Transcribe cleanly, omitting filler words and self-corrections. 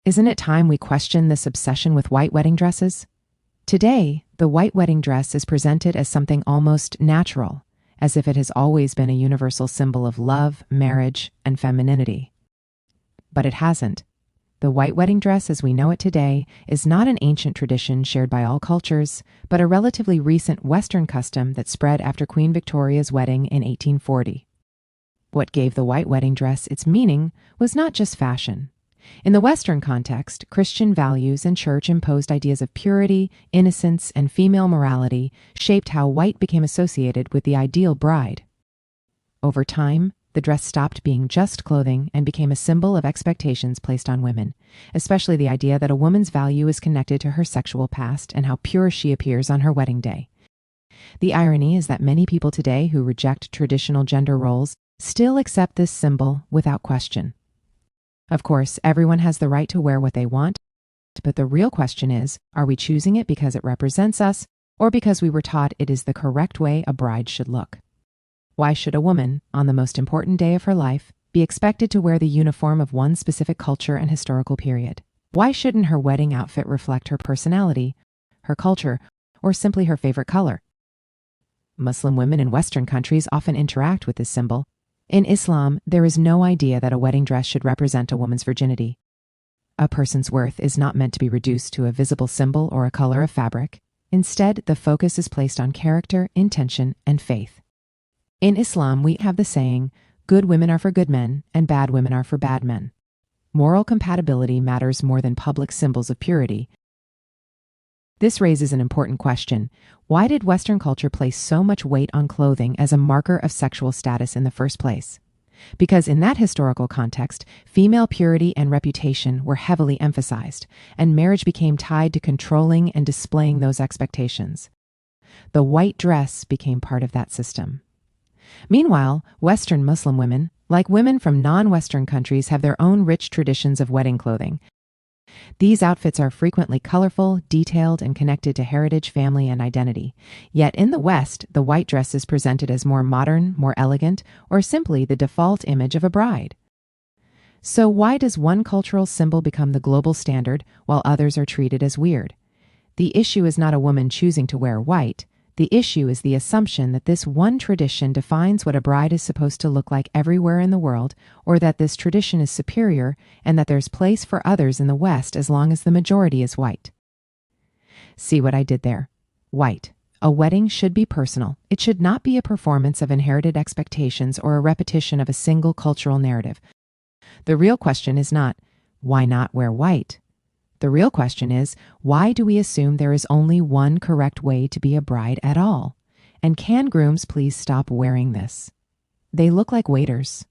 Isn't it time we question this obsession with white wedding dresses? Today, the white wedding dress is presented as something almost natural, as if it has always been a universal symbol of love, marriage, and femininity. But it hasn't. The white wedding dress as we know it today is not an ancient tradition shared by all cultures, but a relatively recent Western custom that spread after Queen Victoria's wedding in 1840. What gave the white wedding dress its meaning was not just fashion. In the Western context, Christian values and church imposed ideas of purity, innocence, and female morality shaped how white became associated with the ideal bride. Over time, the dress stopped being just clothing and became a symbol of expectations placed on women, especially the idea that a woman's value is connected to her sexual past and how pure she appears on her wedding day. The irony is that many people today who reject traditional gender roles still accept this symbol without question. Of course, everyone has the right to wear what they want, but the real question is, are we choosing it because it represents us or because we were taught it is the correct way a bride should look? Why should a woman, on the most important day of her life, be expected to wear the uniform of one specific culture and historical period? Why shouldn't her wedding outfit reflect her personality, her culture, or simply her favorite color? Muslim women in Western countries often interact with this symbol. In Islam, there is no idea that a wedding dress should represent a woman's virginity. A person's worth is not meant to be reduced to a visible symbol or a color of fabric. Instead, the focus is placed on character, intention, and faith. In Islam, we have the saying, good women are for good men and bad women are for bad men. Moral compatibility matters more than public symbols of purity. This raises an important question. Why did Western culture place so much weight on clothing as a marker of sexual status in the first place? Because in that historical context, female purity and reputation were heavily emphasized, and marriage became tied to controlling and displaying those expectations. The white dress became part of that system. Meanwhile, Western Muslim women, like women from non-Western countries, have their own rich traditions of wedding clothing. These outfits are frequently colorful, detailed, and connected to heritage, family, and identity. Yet in the West, the white dress is presented as more modern, more elegant, or simply the default image of a bride. So why does one cultural symbol become the global standard while others are treated as weird? The issue is not a woman choosing to wear white. The issue is the assumption that this one tradition defines what a bride is supposed to look like everywhere in the world, or that this tradition is superior and that there's place for others in the West as long as the majority is white. See what I did there? White. A wedding should be personal. It should not be a performance of inherited expectations or a repetition of a single cultural narrative. The real question is not, why not wear white? The real question is, why do we assume there is only one correct way to be a bride at all? And can grooms please stop wearing this? They look like waiters.